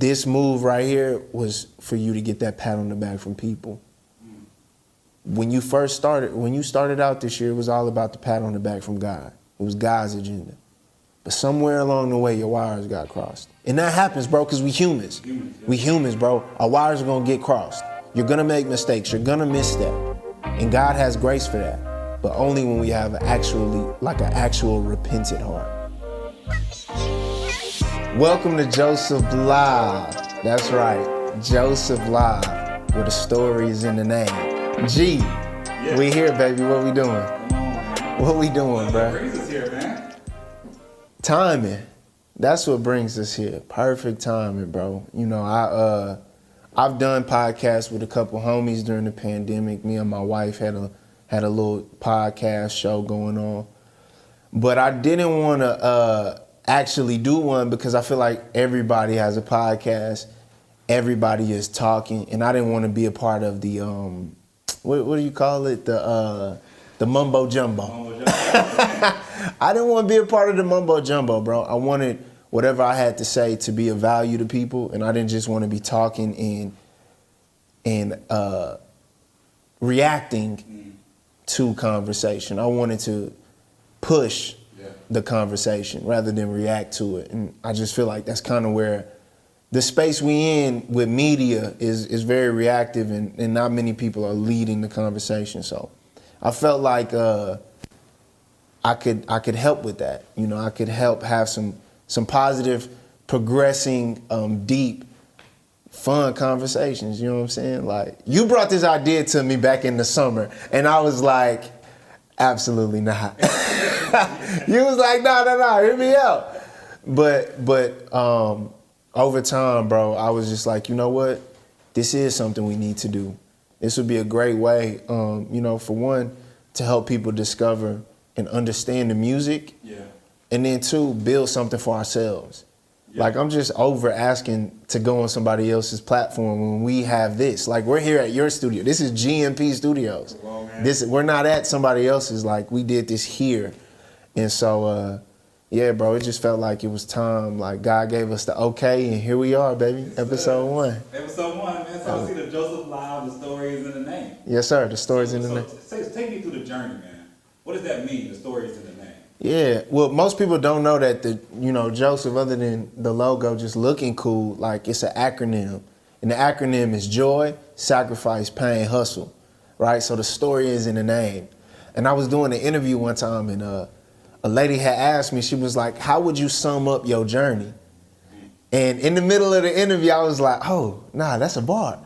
this move right here was for you to get that pat on the back from people. When you started out this year, it was all about the pat on the back from God. It was God's agenda. But somewhere along the way, your wires got crossed. And that happens, bro, because we humans. We humans, bro. Our wires are going to get crossed. You're going to make mistakes. You're going to misstep. And God has grace for that. But only when we have an actual repentant heart. Welcome to Joseph Live. That's right, Joseph Live, where the story is in the name. G, yeah. We here, baby. What we doing? Come on, man. What we doing, bro? What brings us here, man? Timing. That's what brings us here. Perfect timing, bro. You know, I've done podcasts with a couple homies during the pandemic. Me and my wife had a little podcast show going on, but I didn't want to actually do one because I feel like everybody has a podcast. Everybody is talking, and I didn't want to be a part of the what do you call it? The mumbo jumbo. I didn't want to be a part of the mumbo jumbo, bro. I wanted whatever I had to say to be of value to people, and I didn't just want to be talking and reacting to conversation. I wanted to push the conversation rather than react to it, and I just feel like that's kind of where the space we in with media is very reactive, and not many people are leading the conversation. So I felt like I could help with that. You know, I could help have some positive, progressing, deep, fun conversations. You know what I'm saying? Like, you brought this idea to me back in the summer, and I was like, absolutely not. You was like, no, hear me out. But over time, bro, I was just like, you know what? This is something we need to do. This would be a great way, you know, for one, to help people discover and understand the music. Yeah. And then two, build something for ourselves. Yeah. Like, I'm just over asking to go on somebody else's platform when we have this. Like, we're here at your studio. This is GMP Studios. Well, we're not at somebody else's. Like, we did this here. And so, yeah, bro, it just felt like it was time. Like, God gave us the okay, and here we are, baby. Episode 1. Episode 1, man. So I see the Joseph Live, the story is in the name. Yes, sir. The story is in the name. Take me through the journey, man. What does that mean, the story is in the name? Yeah, well, most people don't know that Joseph, other than the logo just looking cool, like, it's an acronym. And the acronym is joy, sacrifice, pain, hustle, right? So the story is in the name. And I was doing an interview one time, and a lady had asked me, she was like, how would you sum up your journey? And in the middle of the interview, I was like, oh, nah, that's a bar.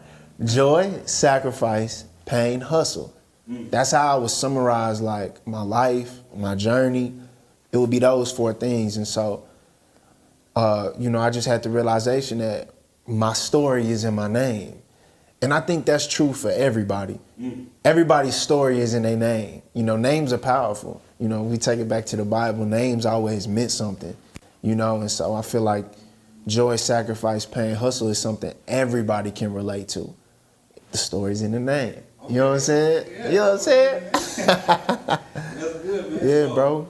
Joy, sacrifice, pain, hustle. That's how I would summarize, like, my life, my journey. It would be those 4 things. And so, you know, I just had the realization that my story is in my name. And I think that's true for everybody. Everybody's story is in their name. You know, names are powerful. You know, we take it back to the Bible, names always meant something, you know, and so I feel like joy, sacrifice, pain, hustle is something everybody can relate to. The story's in the name. Okay. You know what I'm saying? Yeah. You know what I'm saying? That's good, man. Yeah, so, bro.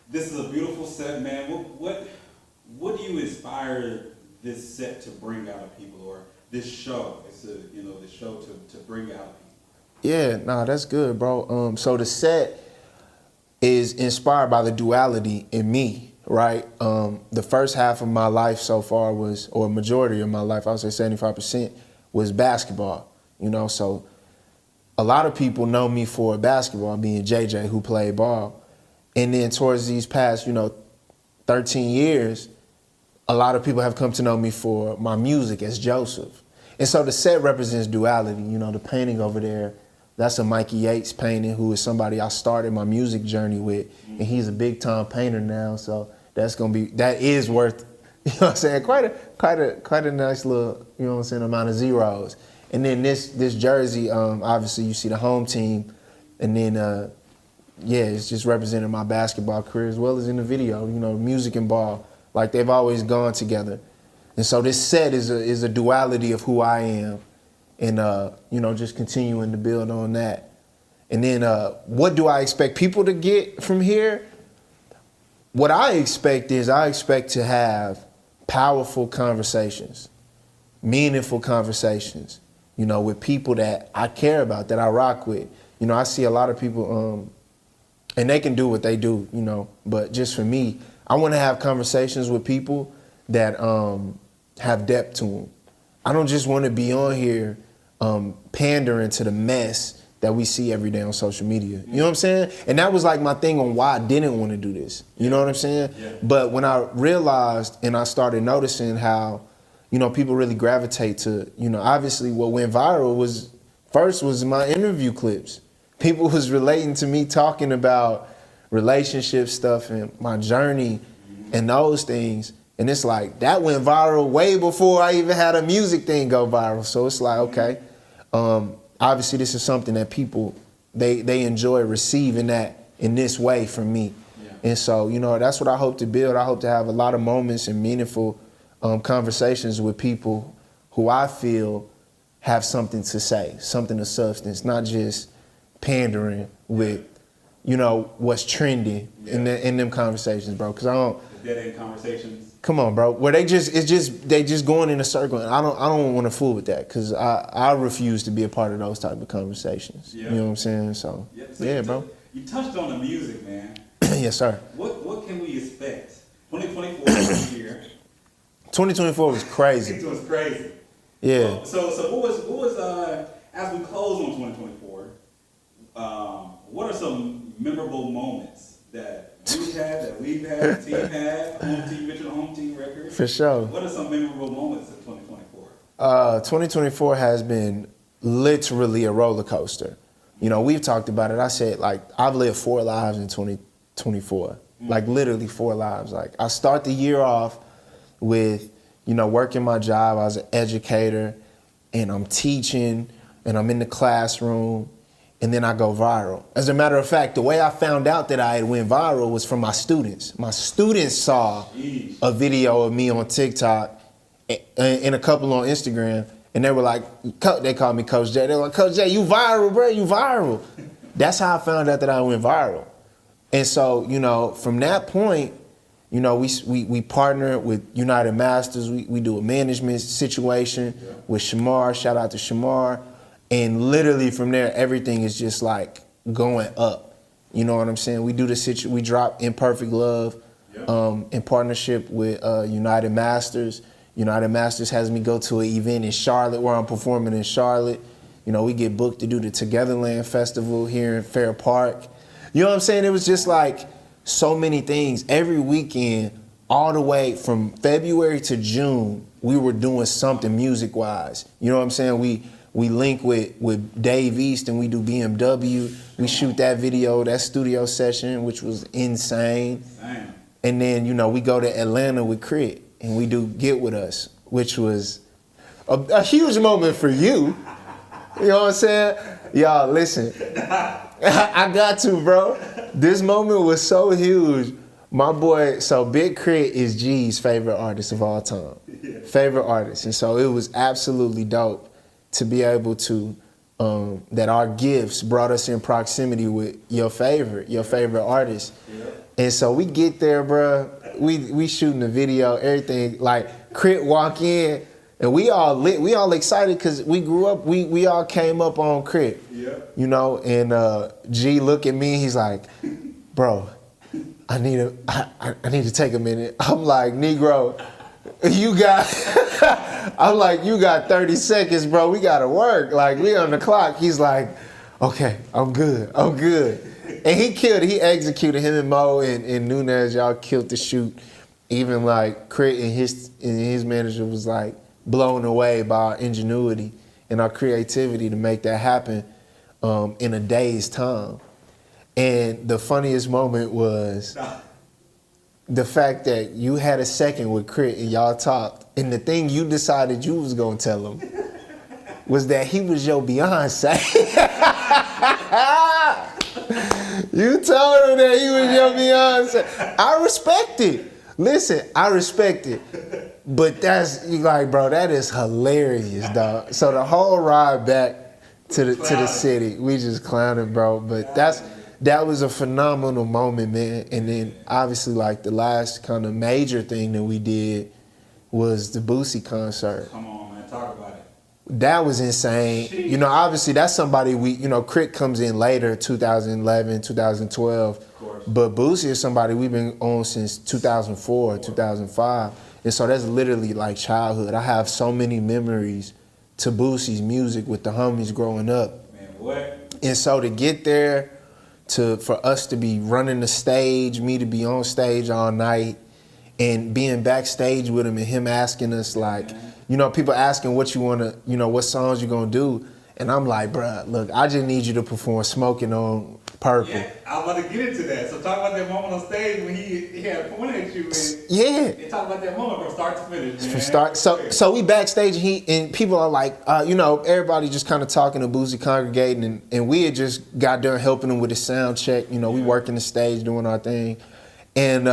This is a beautiful set, man. What do you inspire this set to bring out of people, or this show? It's the show to bring out people. Yeah, nah, that's good, bro. So the set is inspired by the duality in me, right? The first half of my life so far was, or majority of my life, I would say 75%, was basketball, you know? So a lot of people know me for basketball, being JJ, who played ball. And then towards these past, 13 years, a lot of people have come to know me for my music as Joseph. And so the set represents duality. You know, the painting over there, that's a Mikey Yates painting, who is somebody I started my music journey with, and he's a big time painter now. So that is worth, you know what I'm saying, quite a nice little, you know what I'm saying, amount of zeros. And then this jersey, obviously you see the home team, and then it's just representing my basketball career as well as in the video. You know, music and ball, like, they've always gone together. And so this set is a duality of who I am. And, just continuing to build on that. And then what do I expect people to get from here? What I expect to have powerful conversations. meaningful conversations, you know, with people that I care about, that I rock with. You know, I see a lot of people, and they can do what they do, you know, but just for me, I want to have conversations with people that have depth to them. I don't just want to be on here pandering to the mess that we see every day on social media. You know what I'm saying? And that was like my thing on why I didn't want to do this. You know what I'm saying? Yeah. But when I realized and I started noticing how, you know, people really gravitate to, you know, obviously what went viral was my interview clips. People was relating to me talking about relationship stuff and my journey and those things. And it's like, that went viral way before I even had a music thing go viral. So it's like, okay, obviously this is something that people, they enjoy receiving that in this way from me. Yeah. And so, you know, that's what I hope to build. I hope to have a lot of moments and meaningful conversations with people who I feel have something to say, something of substance, not just pandering with, you know, what's trending in them conversations, bro. Because I don't. The dead end conversations. Come on, bro. Where they just going in a circle, and I don't want to fool with that, because I refuse to be a part of those type of conversations. Yeah. You know what I'm saying? So yeah, bro. You touched on the music, man. Yes, sir. What can we expect? 2024 is the year. 2024 was crazy. It was crazy. Yeah. So what was as we close on 2024? What are some memorable moments that you had, that we've had, the team had, home team, mentioned home team record? For sure. What are some memorable moments of 2024? 2024 has been literally a roller coaster. You know, we've talked about it. I said, like, I've lived 4 lives in 2024. Mm-hmm. Like, literally 4 lives. Like, I start the year off with, you know, working my job. I was an educator, and I'm teaching, and I'm in the classroom, and then I go viral. As a matter of fact, the way I found out that I had went viral was from my students. My students saw a video of me on TikTok and a couple on Instagram, and they were like, they called me Coach J. They were like, Coach J, you viral, bro, you viral. That's how I found out that I went viral. And so, you know, from that point, you know, we partnered with United Masters. We do a management situation with Shamar. Shout out to Shamar. And literally from there, everything is just like going up. You know what I'm saying? We do we drop Imperfect Love in partnership with United Masters. United Masters has me go to an event in Charlotte where I'm performing in Charlotte. You know, we get booked to do the Togetherland Festival here in Fair Park. You know what I'm saying? It was just like so many things. Every weekend, all the way from February to June, we were doing something music-wise. You know what I'm saying? We link with Dave East and we do BMW. We shoot that video, that studio session, which was insane. And then, you know, we go to Atlanta with Crit and we do Get With Us, which was a huge moment for you. You know what I'm saying? Y'all, listen. I got to, bro. This moment was so huge. My boy, so Big Crit is G's favorite artist of all time. Favorite artist. And so it was absolutely dope to be able to, that our gifts brought us in proximity with your favorite artist. And so we get there, bro. We shooting the video, everything. Like, Crit walk in, and we all lit, we all excited because we grew up, we all came up on Crit. You know, and G look at me, he's like, bro, I need to take a minute. I'm like, Negro, I'm like, you got 30 seconds, bro. We gotta work. Like, we on the clock. He's like, okay, I'm good. And he executed. Him and Mo and Nunez, y'all killed the shoot. Even like Crit and his manager was like blown away by our ingenuity and our creativity to make that happen in a day's time. And the funniest moment was the fact that you had a second with Crit and y'all talked, and the thing you decided you was gonna tell him was that he was your Beyonce. You told him that he was your Beyonce. I respect it. Listen, I respect it. But that's, you like, bro, that is hilarious, dog. So the whole ride back to the city, we just clowning, bro. But that was a phenomenal moment, man. And then obviously, like, the last kind of major thing that we did was the Boosie concert. Come on, man. man. Talk about it. That was insane. Jeez. You know, obviously that's somebody Crit comes in later, 2011, 2012. Of course. But Boosie is somebody we've been on since 2004, 2005. And so that's literally like childhood. I have so many memories to Boosie's music with the homies growing up. Man, what? And so to get there, for us to be running the stage, me to be on stage all night, and being backstage with him and him asking us like, people asking what you want to, what songs you gonna do. And I'm like, bruh, look, I just need you to perform Smoking on Purple. Yeah, I'm about to get into that. So talk about that moment on stage when he had pointed at you and talk about that moment from start to finish, man. From start, so we backstage and people are like, everybody just kind of talking to Boosie, congregating, and we had just got done helping him with his sound check. We working the stage, doing our thing, and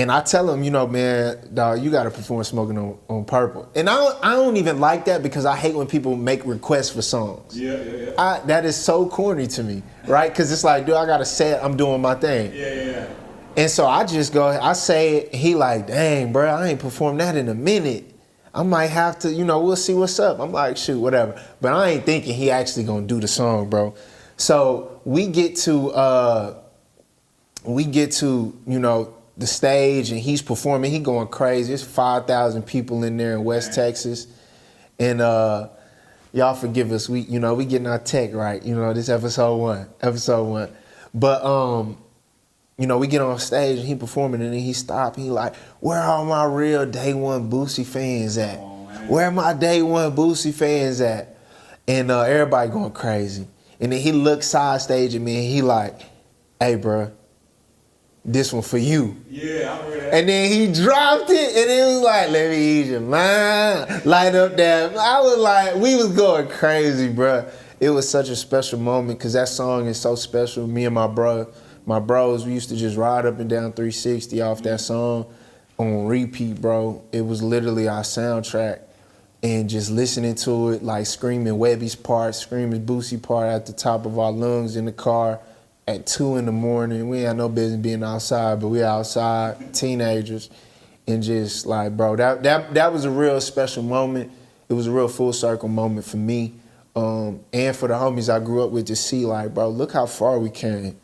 I tell him, man, dog, you got to perform Smoking on Purple. And I don't even like that because I hate when people make requests for songs. Yeah. That is so corny to me, right? Because it's like, dude, I got to say it, I'm doing my thing. Yeah. And so I just go, I say it, he like, dang, bro, I ain't performed that in a minute. I might have to, we'll see what's up. I'm like, shoot, whatever. But I ain't thinking he actually gonna do the song, bro. So we get to, the stage and he's performing, he going crazy. There's 5,000 people in there in West Texas. And y'all forgive us, we getting our tech right. This episode one. But we get on stage and he performing and then he stopped. He like, where are my real day one Boosie fans at? Where are my day one Boosie fans at? And everybody going crazy. And then he looked side stage at me and he like, hey, bro, this one for you. Yeah, I remember that. And then he dropped it, and it was like, let me ease your mind, light up that. I was like, we was going crazy, bro. It was such a special moment because that song is so special. Me and my bros, we used to just ride up and down 360 off that song on repeat, bro. It was literally our soundtrack. And just listening to it, like screaming Webby's part, screaming Boosie part at the top of our lungs in the car. At 2 a.m, we had no business being outside, but we outside, teenagers, and just like, bro, that was a real special moment. It was a real full circle moment for me, and for the homies I grew up with to see, like, bro, look how far we came.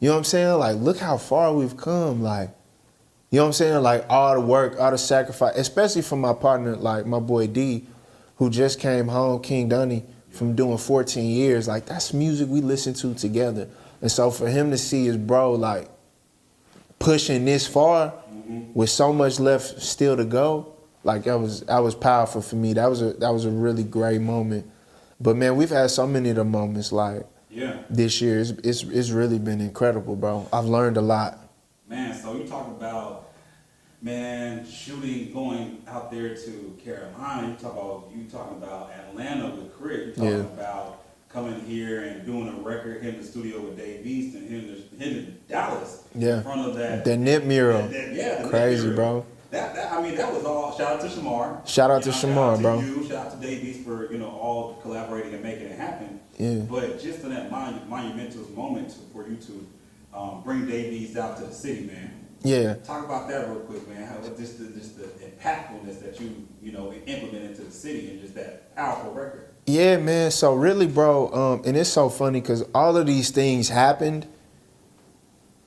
You know what I'm saying? Like, look how far we've come. Like, you know what I'm saying? Like, all the work, all the sacrifice, especially from my partner, like my boy D, who just came home, King Dunny, from doing 14 years. Like, that's music we listen to together. And so for him to see his bro like pushing this far with so much left still to go, like that was powerful for me. That was a really great moment. But man, we've had so many of the moments like this year. It's really been incredible, bro. I've learned a lot. Man, so you talk about shooting, going out there to Carolina. You talking about Atlanta with Crit. You talking about coming here and doing a record, hitting the studio with Dave East and hitting Dallas in front of that. The Nip mural. The crazy, Nip bro. That was all. Shout out to Shamar. Shout out to Shamar, bro. Shout out to Dave East for all collaborating and making it happen. Yeah. But just in that monumental moment for you to bring Dave East out to the city, man. Yeah. Talk about that real quick, man. How just the impactfulness that you implemented to the city and just that powerful record. Yeah, man. So really, bro, and it's so funny because all of these things happened.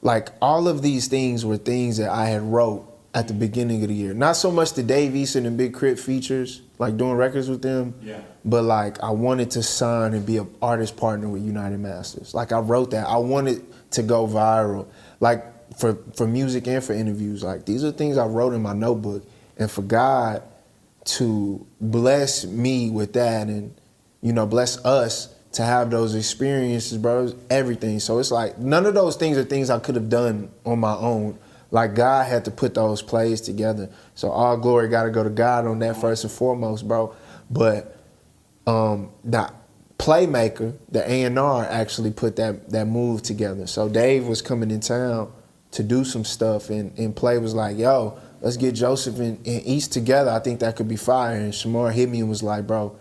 Like, all of these things were things that I had wrote at the beginning of the year. Not so much the Dave Eason and Big Crit features, like doing records with them. Yeah. But like, I wanted to sign and be an artist partner with United Masters. Like, I wrote that. I wanted to go viral. Like, for music and for interviews. Like, these are things I wrote in my notebook. And for God to bless me with that and bless us to have those experiences, bro, everything. So it's like, none of those things are things I could have done on my own. Like, God had to put those plays together. So all glory got to go to God on that first and foremost, bro. But the playmaker, the A&R, actually put that move together. So Dave was coming in town to do some stuff, and Play was like, yo, let's get Joseph and East together. I think that could be fire. And Shamar hit me and was like, bro,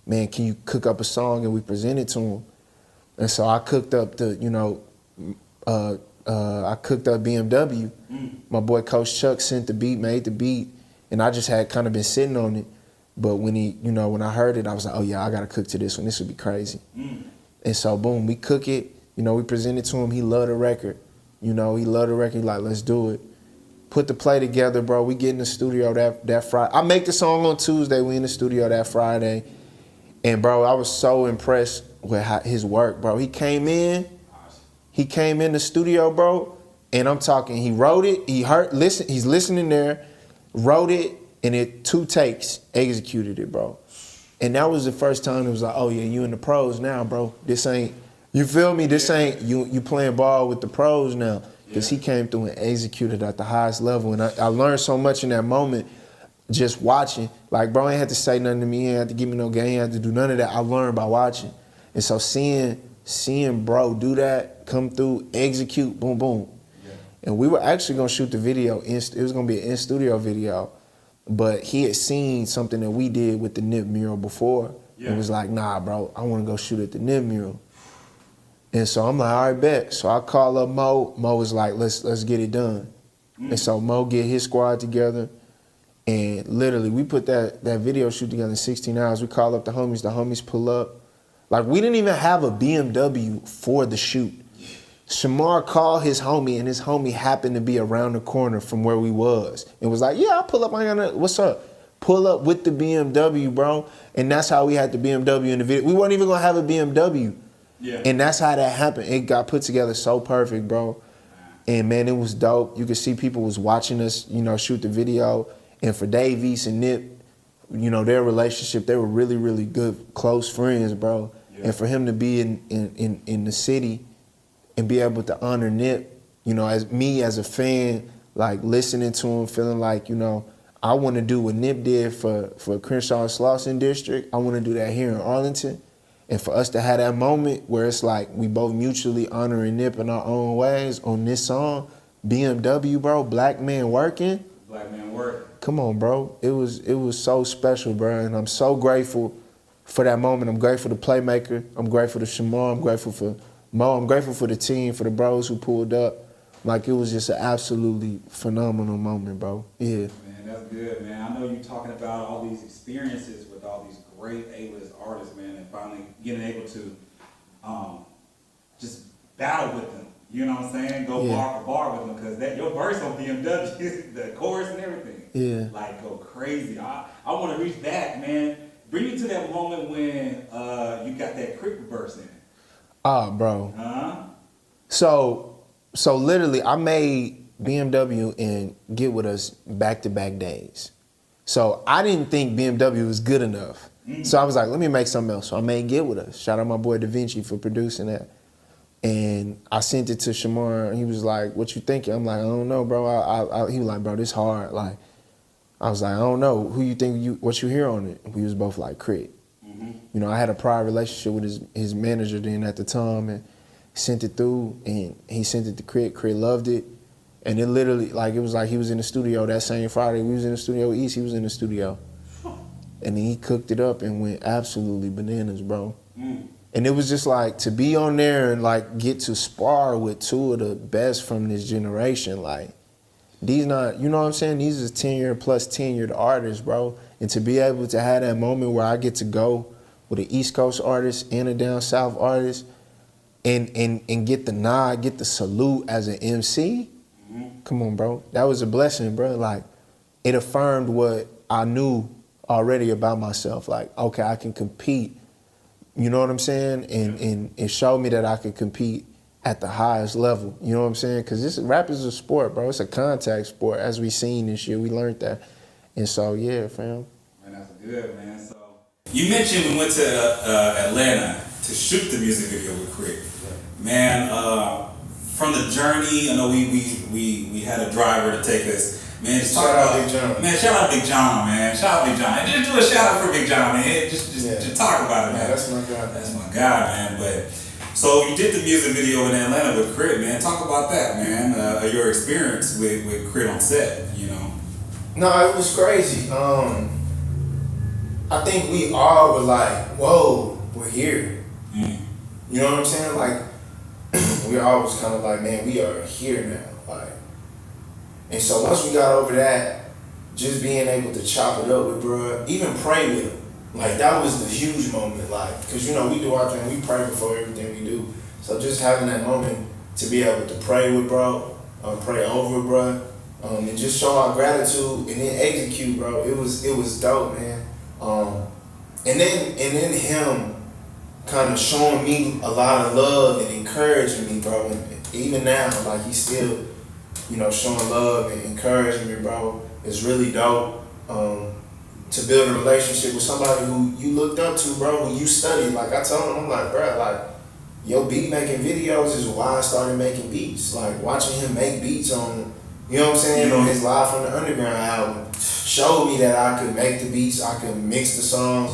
man, can you cook up a song? And we presented to him. And so I cooked up I cooked up BMW. My boy Coach Chuck sent the beat, made the beat, and I just had kind of been sitting on it. But when when I heard it, I was like, oh yeah, I gotta cook to this one. This would be crazy. And so boom, we cook it. We present it to him. He loved the record. He loved the record. He like, let's do it. Put the play together, bro. We get in the studio that Friday. I make the song on Tuesday. We in the studio that Friday. And bro, I was so impressed with his work, bro. He came in the studio, bro, and I'm talking, he wrote it, he's listening there, wrote it, and it 2 takes, executed it, bro. And that was the first time it was like, oh yeah, you in the pros now, bro. This ain't, you feel me? This ain't, you playing ball with the pros now. Because he came through and executed at the highest level. And I learned so much in that moment just watching. Like, bro, ain't had to say nothing to me. He ain't had to give me no game. He ain't had to do none of that. I learned by watching. And so seeing bro do that, come through, execute, boom, boom. Yeah. And we were actually going to shoot the video. It was going to be an in-studio video. But he had seen something that we did with the Nip mural before. Yeah. And was like, nah, bro, I want to go shoot at the Nip mural. And so I'm like, all right, bet. So I call up Mo. Mo was like, let's get it done. And so Mo get his squad together. And literally, we put that video shoot together in 16 hours. We call up the homies pull up. Like, we didn't even have a BMW for the shoot. Shamar called his homie, and his homie happened to be around the corner from where we was. And was like, yeah, I'll pull up. What's up? Pull up with the BMW, bro. And that's how we had the BMW in the video. We weren't even going to have a BMW. Yeah. And that's how that happened. It got put together so perfect, bro. And man, it was dope. You could see people was watching us, shoot the video. And for Dave East and Nip, their relationship, they were really, really good, close friends, bro. Yeah. And for him to be in the city and be able to honor Nip, as me as a fan, like listening to him, feeling like, I want to do what Nip did for Crenshaw and Slauson District. I want to do that here in Arlington. And for us to have that moment where it's like we both mutually honoring Nip in our own ways on this song, BMW, bro, Black Man Working. Black Man Working. Come on, bro. It was so special, bro. And I'm so grateful for that moment. I'm grateful to Playmaker. I'm grateful to Shamar. I'm grateful for Mo. I'm grateful for the team, for the bros who pulled up. Like, it was just an absolutely phenomenal moment, bro. Yeah. Man, that's good, man. I know you're talking about all these experiences with all these great A-list artists, man, and finally getting able to just battle with them. You know what I'm saying? Go bar for bar with them, because your verse on BMW, the chorus and everything, like, go crazy. I want to reach back, man. Bring me to that moment when you got that Crip verse in. Ah, bro. So literally, I made BMW and Get With Us back-to-back days. So I didn't think BMW was good enough. So I was like, let me make something else. So I made Get With Us. Shout out my boy Da Vinci for producing that. And I sent it to Shamar, and he was like, what you thinking? I'm like, I don't know, bro. He was like, bro, this hard. Like, I was like, I don't know. Who you think, what you hear on it? And we was both like, Crit. I had a prior relationship with his manager then at the time, and sent it through, and he sent it to Crit. Crit loved it. And it literally, like, it was like he was in the studio that same Friday. We was in the studio with East, he was in the studio. And then he cooked it up and went absolutely bananas, bro. And it was just like, to be on there and like get to spar with 2 of the best from this generation, like, these not, you know what I'm saying? These is 10-year plus tenured artists, bro. And to be able to have that moment where I get to go with an East Coast artist and a down South artist and get the nod, get the salute as an MC, come on, bro. That was a blessing, bro. Like, it affirmed what I knew already about myself. Like, okay, I can compete. You know what I'm saying? And it showed me that I could compete at the highest level. You know what I'm saying? Because this rap is a sport, bro. It's a contact sport, as we seen this year. We learned that. And so, yeah, fam. Man, that's good, man. So you mentioned we went to Atlanta to shoot the music video with Crit. Man, from the journey, I know we had a driver to take us. Man, just shout out Big John. Man, shout out Big John, man. Shout out Big John. And just do a shout out for Big John, man. Just talk about it, man. That's my guy. That's my guy, man. But so you did the music video in Atlanta with Crit, man. Talk about that, man. Your experience with Crit on set, No, it was crazy. I think we all were like, whoa, we're here. You know what I'm saying? Like, we all was kind of like, man, we are here now. Like, and so once we got over that, just being able to chop it up with bro, even pray with him. Like that was the huge moment, like, cause you know we do our thing, we pray before everything we do. So just having that moment to be able to pray with bro, pray over bro, and just show our gratitude and then execute, bro. It was dope, man. And then him kind of showing me a lot of love and encouraging me, bro. And even now, like he's still, you know, showing love and encouraging me, bro. It's really dope. To build a relationship with somebody who you looked up to, bro, who you studied. Like I told him, I'm like, bro, like, your beat making videos is why I started making beats. Like watching him make beats on, you know what I'm saying, on his Live from the Underground album, showed me that I could make the beats, I could mix the songs,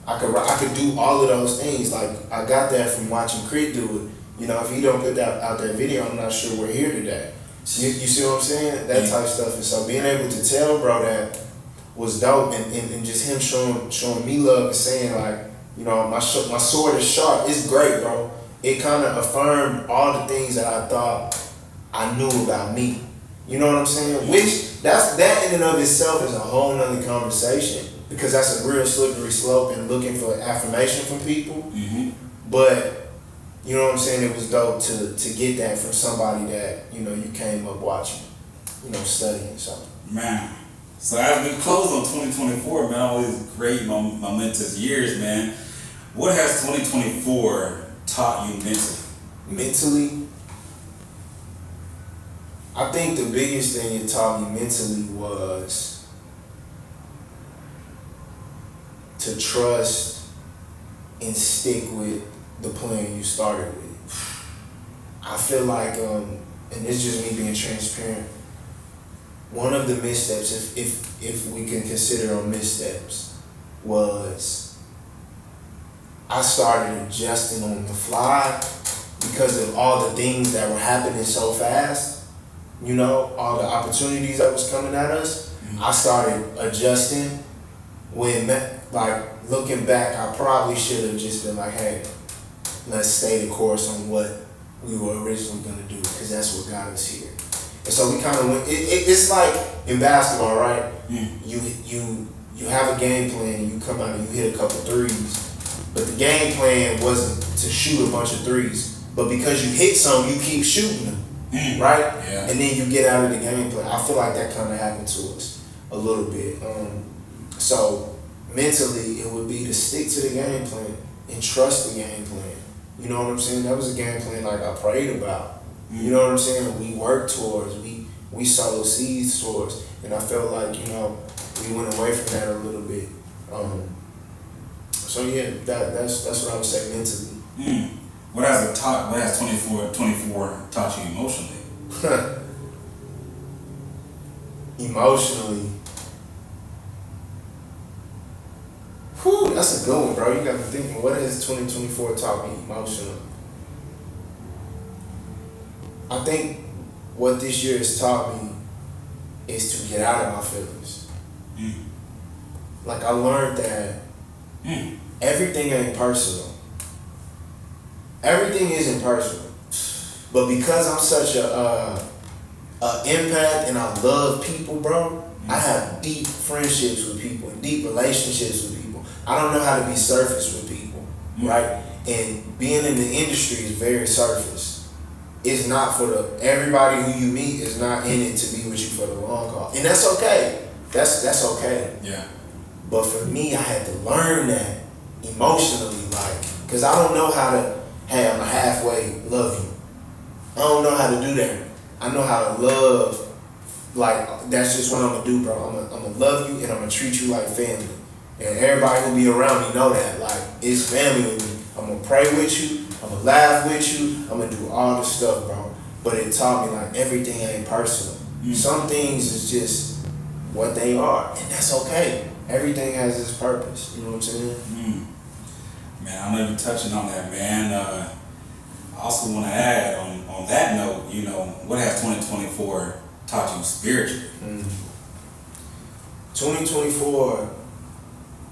I could do all of those things. Like I got that from watching Crit do it. You know, if he don't put that out that video, I'm not sure we're here today. You see what I'm saying? That type of stuff. And so being able to tell bro that was dope, and just him showing me love and saying like, you know, my sword is sharp. It's great, bro. It kind of affirmed all the things that I thought I knew about me. You know what I'm saying? Which that in and of itself is a whole nother conversation, because that's a real slippery slope and looking for affirmation from people. Mm-hmm. But you know what I'm saying? It was dope to get that from somebody that, you know, you came up watching, you know, studying something. Man. So as we close on 2024, man, all these great momentous years, man, what has 2024 taught you mentally? Mentally, I think the biggest thing it taught me mentally was to trust and stick with the plan you started with. I feel like, and it's just me being transparent, one of the missteps, if we can consider them missteps, was I started adjusting on the fly because of all the things that were happening so fast. You know, all the opportunities that was coming at us. Mm-hmm. I started adjusting when, like, looking back, I probably should have just been like, hey, let's stay the course on what we were originally gonna do, because that's what got us here. And so we kind of went. It's like in basketball, right? Mm. You have a game plan, and you come out and you hit a couple threes, but the game plan wasn't to shoot a bunch of threes. But because you hit some, you keep shooting them, right? Yeah. And then you get out of the game plan. I feel like that kind of happened to us a little bit. So mentally, it would be to stick to the game plan and trust the game plan. You know what I'm saying? That was a game plan like I prayed about. You know what I'm saying? We worked towards, we sowed seeds towards, and I felt like, you know, we went away from that a little bit. So yeah, that's what I would say mentally. What has 24 taught you emotionally? Emotionally. Whew, that's a good one, bro. You got me thinking, what has 2024 taught me emotionally? I think what this year has taught me is to get out of my feelings. Like I learned that everything ain't personal. Everything isn't personal. But because I'm such a empath and I love people, bro, I have deep friendships with people and deep relationships with people. I don't know how to be surface with people, right? And being in the industry is very surface. It's not for everybody who you meet is not in it to be with you for the long haul. And that's okay. That's okay. Yeah. But for me, I had to learn that emotionally, like, because I don't know how to, hey, I'm a halfway love you. I don't know how to do that. I know how to love, like, that's just what I'm going to do, bro. I'm going to love you and I'm going to treat you like family. And everybody who be around me know that, like, it's family with me. I'm going to pray with you. I'm going to laugh with you. I'm going to do all the stuff, bro. But it taught me, like, everything ain't personal. Some things is just what they are. And that's okay. Everything has its purpose. You know what I'm saying? Man, I'm even touching on that, man. I also want to add, on that note, you know, what has 2024 taught you spiritually? 2024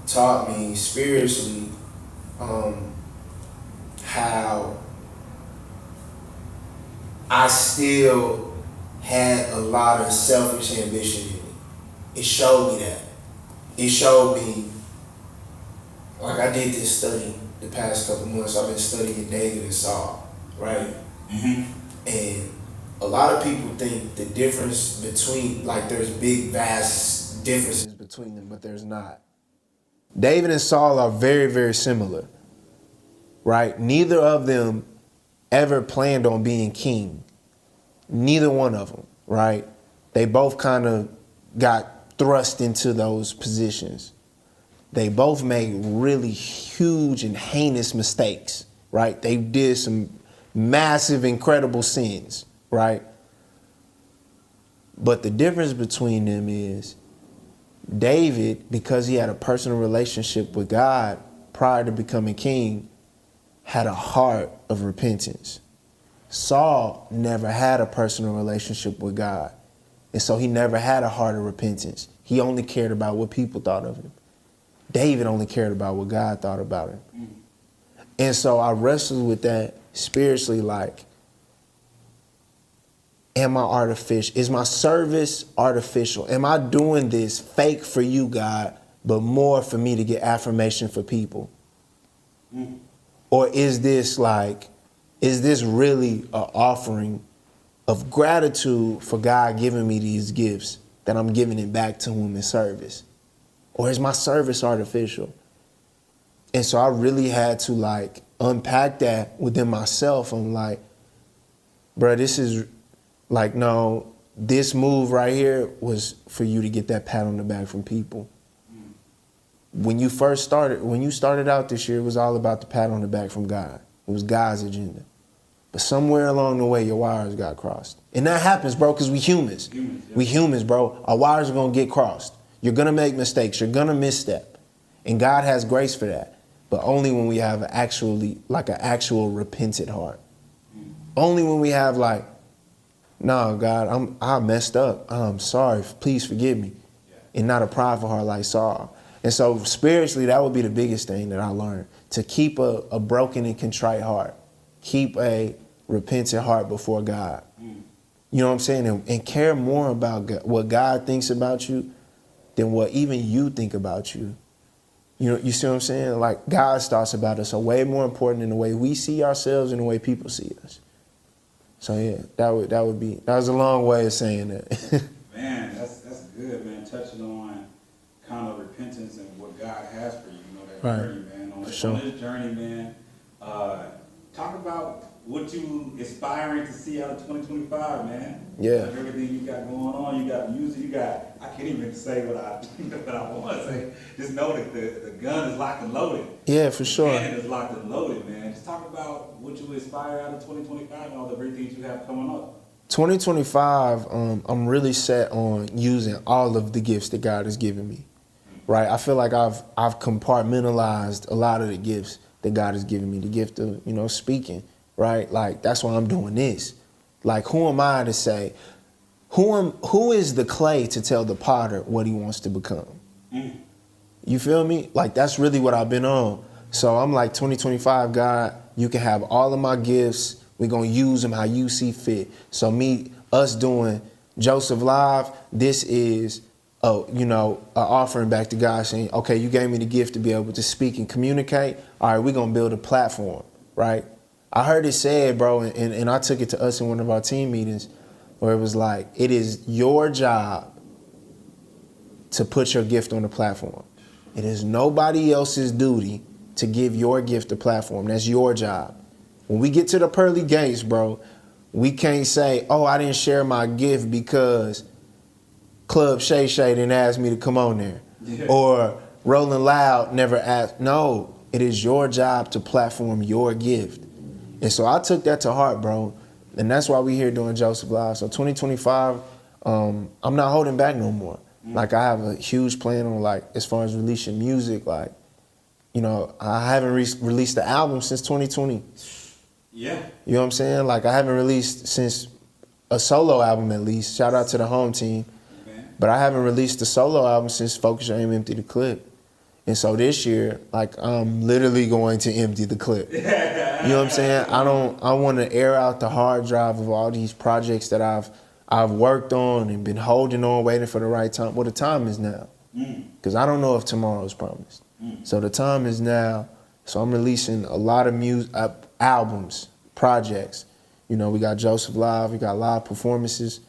taught me spiritually how I still had a lot of selfish ambition in me. it showed me that. It showed me, like I did this study the past couple months. I've been studying David and Saul, right? And a lot of people think the difference between, like there's big, vast differences between them, but there's not. David and Saul are very, very similar, right? Neither of them ever planned on being king. Neither one of them, right? They both kind of got thrust into those positions. They both made really huge and heinous mistakes, right? They did some massive, incredible sins, right? But the difference between them is David, because he had a personal relationship with God prior to becoming king, had a heart of repentance. Saul never had a personal relationship with God. And so he never had a heart of repentance. He only cared about what people thought of him. David only cared about what God thought about him. And so I wrestled with that spiritually, like, am I artificial? Is my service artificial? Am I doing this fake for you, God, but more for me to get affirmation for people? Or is this really an offering of gratitude for God giving me these gifts that I'm giving it back to him in service? Or is my service artificial? And so I really had to like unpack that within myself. I'm like, bro, this is like, no, this move right here was for you to get that pat on the back from people. When you started out this year, it was all about the pat on the back from God. It was God's agenda. But somewhere along the way, your wires got crossed. And that happens, bro, because we humans. We humans, bro. Our wires are going to get crossed. You're going to make mistakes. You're going to misstep. And God has grace for that. But only when we have an actual repentant heart. Only when we have like, no, God, I messed up. I'm sorry. Please forgive me. And not a prideful heart like Saul. And so spiritually, that would be the biggest thing that I learned. To keep a broken and contrite heart. Keep a repentant heart before God. You know what I'm saying? And care more about what God thinks about you than what even you think about you. You know, you see what I'm saying? Like God's thoughts about us are way more important than the way we see ourselves and the way people see us. So yeah, that was a long way of saying that. Man, that's good, man. Touching on kind of repentance and what God has for you, that journey, man. On this journey, man. Talk about what you aspiring to see out of 2025, man. Yeah. Like everything you got going on, you got music, I can't even say what I want to say. Just know that the gun is locked and loaded. Yeah, for sure. The gun is locked and loaded, man. Just talk about what you aspire out of 2025 and all the great things you have coming up. 2025, I'm really set on using all of the gifts that God has given me, right? I feel like I've compartmentalized a lot of the gifts that God has given me, the gift of, speaking, right? Like, that's why I'm doing this. Like, who am I to say, who is the clay to tell the potter what he wants to become? You feel me? Like, that's really what I've been on. So I'm like, 2025, God, you can have all of my gifts. We're going to use them how you see fit. So us doing Joseph Live, this is, an offering back to God saying, okay, you gave me the gift to be able to speak and communicate. All right, we're going to build a platform, right? I heard it said, bro, and I took it to us in one of our team meetings where it was like, it is your job to put your gift on the platform. It is nobody else's duty to give your gift a platform. That's your job. When we get to the pearly gates, bro, we can't say, oh, I didn't share my gift because Club Shay Shay didn't ask me to come on there. Yeah. Or Rolling Loud never asked. No, it is your job to platform your gift. And so I took that to heart, bro. And that's why we're here doing Joseph Live. So 2025, I'm not holding back no more. Like, I have a huge plan on, like, as far as releasing music, like, I haven't released the album since 2020. Yeah. You know what I'm saying? Like, I haven't released since a solo album, at least. Shout out to the home team. Man. But I haven't released a solo album since Focus Your Aim, Empty the Clip. And so this year, like, I'm literally going to empty the clip. You know what I'm saying? I want to air out the hard drive of all these projects that I've I've worked on and been holding on, waiting for the right time. Well, the time is now. Because I don't know if tomorrow is promised. So the time is now. So I'm releasing a lot of music, albums, projects. You know, we got Joseph Live, we got live performances,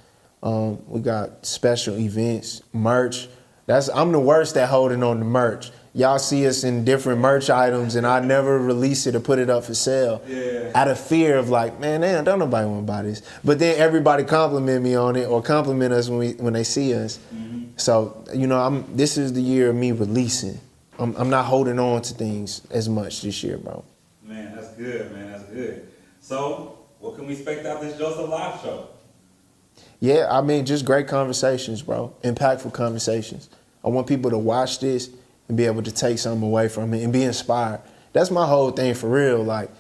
we got special events, merch. I'm the worst at holding on to merch. Y'all see us in different merch items, and I never release it or put it up for sale. Yeah. Out of fear of like, man, don't nobody want to buy this. But then everybody compliment me on it or compliment us when they see us. So, you know, this is the year of me releasing. I'm not holding on to things as much this year, bro. Man, that's good, man. That's good. So, what can we expect out of this Joseph Live show? Yeah, I mean, just great conversations, bro. Impactful conversations. I want people to watch this and be able to take something away from it and be inspired. That's my whole thing for real. Like,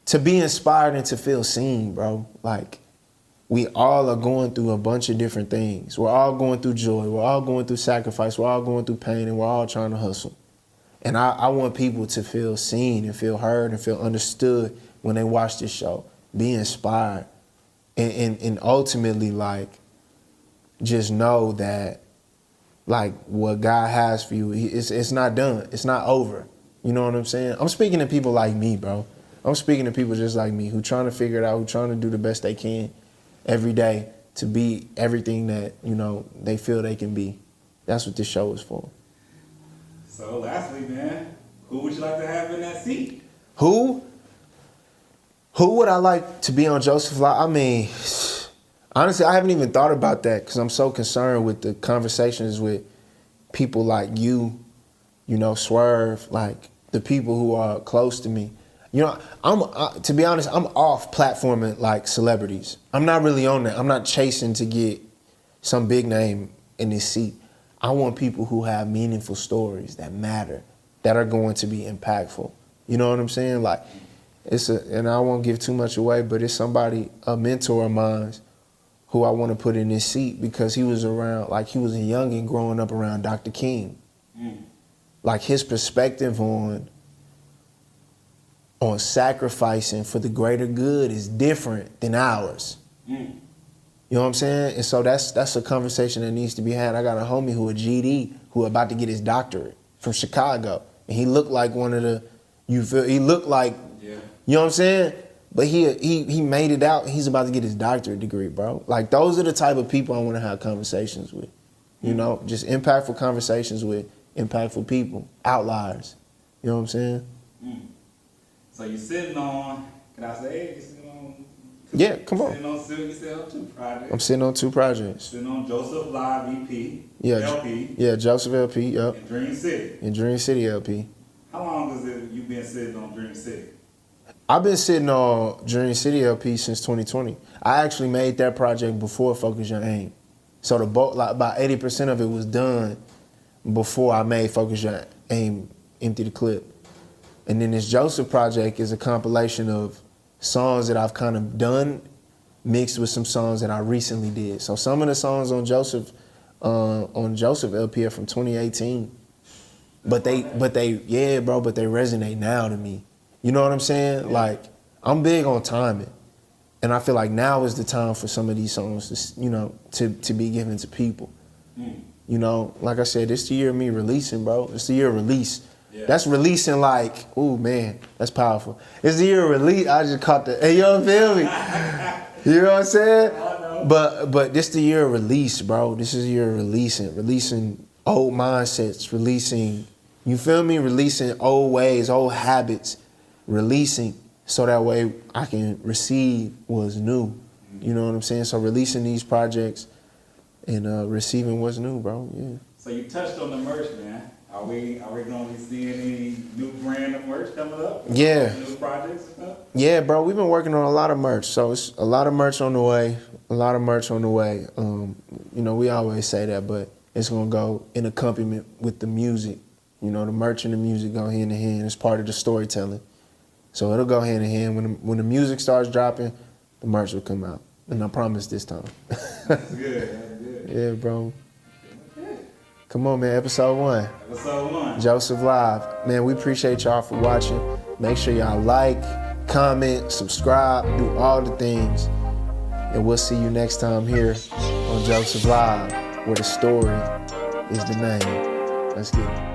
to be inspired and to feel seen, bro. Like, we all are going through a bunch of different things. We're all going through joy. We're all going through sacrifice. We're all going through pain, and we're all trying to hustle. And I want people to feel seen and feel heard and feel understood when they watch this show. Be inspired. And ultimately, like, just know that, like, what God has for you, it's not done. It's not over. You know what I'm saying? I'm speaking to people like me, bro. I'm speaking to people just like me who trying to figure it out, who trying to do the best they can every day to be everything that, you know, they feel they can be. That's what this show is for. So lastly, man, who would you like to have in that seat? Who would I like to be on Joseph Live? I mean, honestly, I haven't even thought about that because I'm so concerned with the conversations with people like you know, Swerve, like the people who are close to me. You know, to be honest, I'm off platforming like celebrities. I'm not really on that. I'm not chasing to get some big name in this seat. I want people who have meaningful stories that matter, that are going to be impactful. You know what I'm saying? Like, and I won't give too much away, but it's somebody, a mentor of mine, who I want to put in this seat because he was around, like he was a youngin' growing up around Dr. King. Like his perspective on sacrificing for the greater good is different than ours. You know what I'm saying? And so that's a conversation that needs to be had. I got a homie who a GD who about to get his doctorate from Chicago. And he looked like one of the, he looked like, you know what I'm saying? But he made it out. He's about to get his doctorate degree, bro. Like, those are the type of people I want to have conversations with. You know, just impactful conversations with impactful people, outliers. You know what I'm saying? So you're sitting on, can I say it? You're sitting on two, yeah, come on. You're sitting on 2 projects. I'm sitting on 2 projects. Sitting on Joseph Live EP, yeah, LP. Yeah, Joseph LP, yep. In Dream City. In Dream City LP. How long has you been sitting on Dream City? I've been sitting on Dream City LP since 2020. I actually made that project before Focus Your Aim. So the bulk, like about 80% of it was done before I made Focus Your Aim, Empty the Clip. And then this Joseph project is a compilation of songs that I've kind of done mixed with some songs that I recently did. So some of the songs on Joseph LP are from 2018. But they resonate now to me. You know what I'm saying? Yeah. Like, I'm big on timing. And I feel like now is the time for some of these songs to, you know, to be given to people. You know, like I said, it's the year of me releasing, bro. It's the year of release. Yeah. That's releasing like, ooh, man, that's powerful. It's the year of release. I just caught the, hey, you don't feel me? You know what I'm saying? But this the year of release, bro. This is the year of releasing old mindsets, releasing, you feel me? Releasing old ways, old habits, releasing so that way I can receive what's new. You know what I'm saying? So releasing these projects and receiving what's new, bro. Yeah. So you touched on the merch, man. Are we going to be seeing any new brand of merch coming up? Yeah. New projects and stuff? Yeah, bro. We've been working on a lot of merch. So it's a lot of merch on the way. You know, we always say that, but it's going to go in accompaniment with the music. You know, the merch and the music go hand in hand. It's part of the storytelling. So it'll go hand in hand. When the music starts dropping, the merch will come out. And I promise this time. That's good. That's good. Yeah, bro. Come on, man. Episode 1. Episode 1. Joseph Live. Man, we appreciate y'all for watching. Make sure y'all like, comment, subscribe, do all the things. And we'll see you next time here on Joseph Live, where the story is the name. Let's get it.